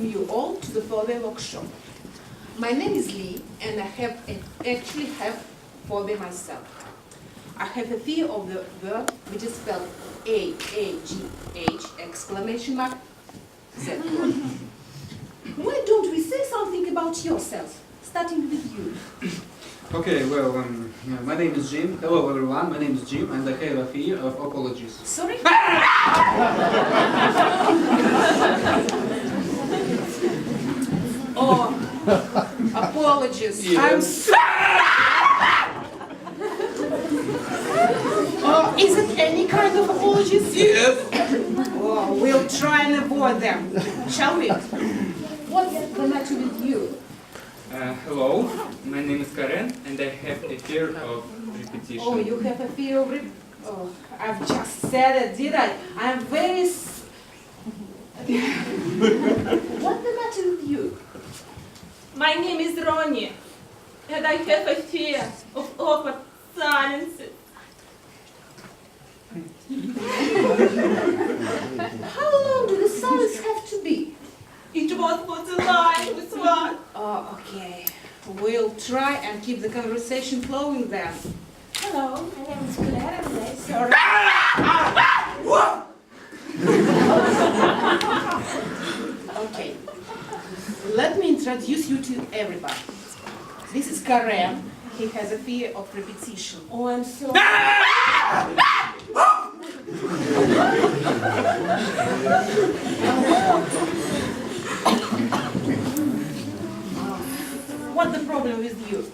welcome you all to the Phobia workshop. My name is Lee, and I actually have phobia myself. I have a fear of the word which is spelled A-A-G-H exclamation mark Z word. Why don't we say something about yourself, starting with you? Okay, well, my name is Jim. Hello everyone, my name is Jim and I have a fear of apologies. Sorry? Oh, apologies. Yes. I'm sorry. Oh, is it any kind of apologies? Yes! Oh, we'll try and avoid them, shall we? What's the matter with you? Hello, my name is Karen and I have a fear of repetition. Oh, you have a fear of Oh, I've just said it, did I? I'm very... What's the matter with you? My name is Ronnie, and I have a fear of awkward silences. How long do the silence have to be? It was for the line with one. Oh, okay. We'll try and keep the conversation flowing then. Hello, my name is Claire and I Sorry. Okay. Let me introduce you to everybody. This is Karen. He has a fear of repetition. Oh, I'm sorry. What's the problem with you?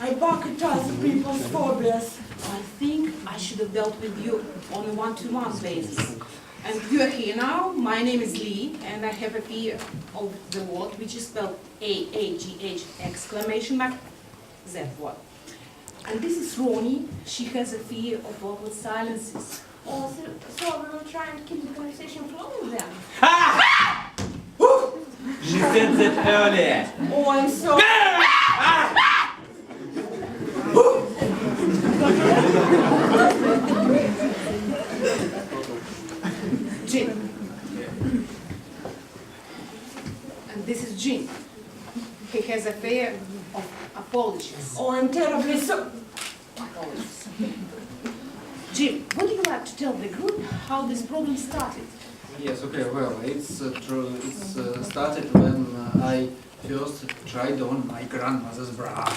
I bucket other people's phobias. I think I should have dealt with you on a one-to-one basis. And you are here now. My name is Lee, and I have a fear of the word which is spelled A-A-G-H exclamation mark Z word. And this is Ronnie. She has a fear of awkward silences. Oh, so we will try and keep the conversation flowing then. She said that earlier. Oh, I'm sorry. Jim. And this is Jim. He has a fear of apologies. Oh, I'm terribly sorry. Apologies. Jim, would you like to tell the group how this problem started? Yes, okay, well, it's true. It's started when I first tried on my grandmother's bra.